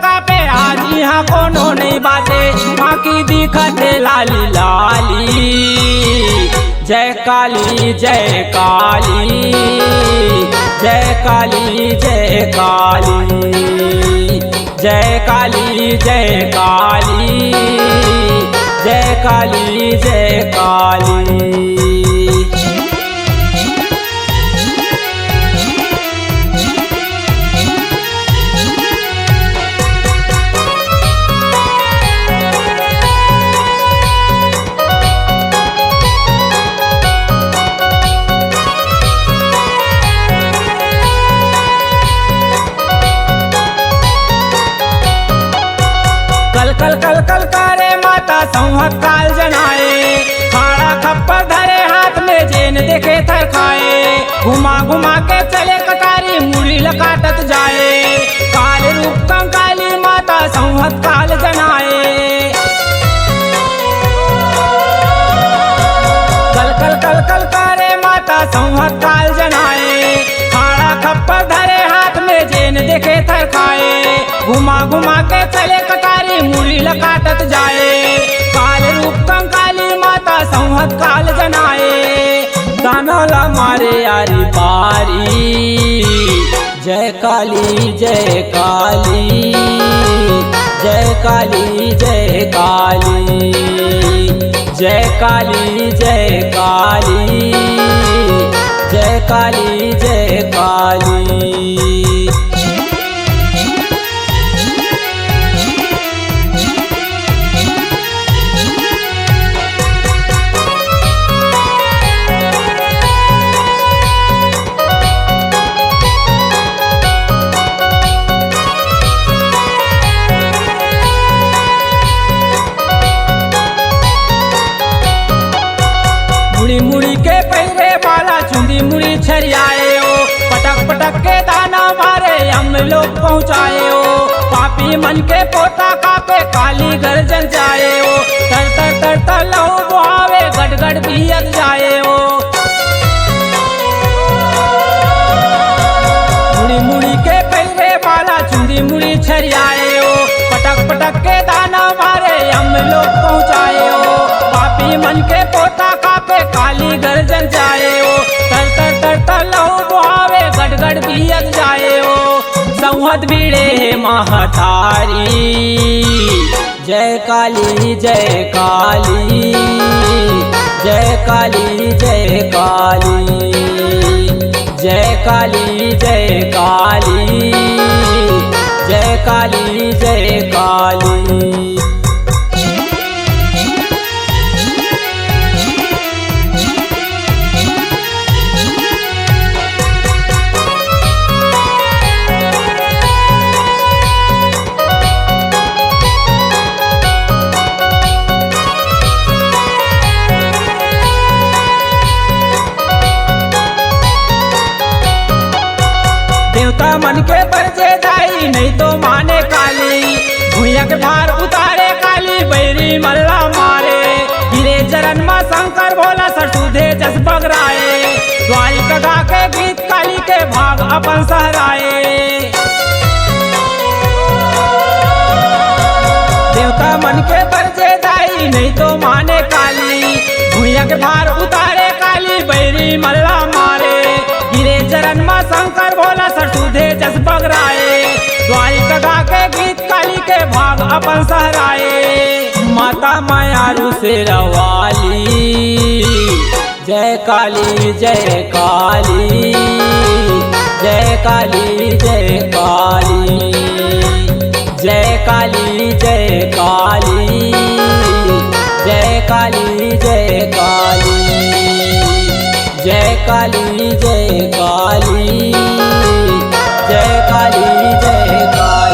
कापे आज यहाँ कोनो नहीं बाते माँ की दिखत लाली लाली। जय काली जय काली जय काली जय काली जय काली जय काली जय काली जय काली। कल कल कल करे माता संवत काल जनाए, खाड़ा खप्पर धरे हाथ में जेन देखे थर खाए। घुमा घुमा के चले कटारी मुड़ी लकाटत जाए, काल रूप कंकाली माता संवत काल जनाए। कल कल कल कल करे माता संवत काल जनाए, खाड़ा खप्पर धरे हाथ में जेन देखे थर खाए। घुमा घुमा के चले कटारी मुड़ी लकाटत जाए, काल रूप कंकाली माता संवत काल जनाए। दानला मारे यारी बारी, जय काली जय काली जय काली जय काली जय काली जय काली जय काली जय काली। मुड़ी मुड़ी के पैरे वाला चुंदी मुड़ी छरियाए ओ, पटक पटक के दाना मारे हम लोग पहुँचाए ओ। पापी मन के पोता कापे काली गर्जन जाए ओ, तर तर तर तर लहू बुहावे गड़ गड़ पियत जाए ओ। मुड़ी मुड़ी के पैरे वाला चुंदी मुड़ी छरियाए ओ, पटक पटक के दाना मारे हम लोग पहुँचाए ओ। पापी मन के पोता कापे काली गर्जन जाए ओ, तर तर तर तर लहू बुहावे गड़ गड़ पियत जाए ओ। संवत भिड़े महतारी, जय काली जय काली जय काली जय काली जय काली जय काली जय काली जय काली। देवता मन के परजे दाई नहीं तो माने काली, भुइया के भार उतारे काली बैरी मल्ला मारे। गिरे चरण में शंकर भोला सरसुधे जस बगराए, द्वारिका गा के गीत काली के भाग अपन सहराए। देवता मन के परजे दाई नहीं तो माने काली, भुइया के भार उतारे काली बैरी मल्ला मारे। गिरे चरण में शंकर भोला सरसुधे जस बगराए, द्वारिका गा के गीत काली के भाग अपन सहराए। माता मायारू से रवाली, जय काली जय काली जय काली जय काली जय काली जय काली जय काली जय काली जय काली जय काली जय काली जय काली।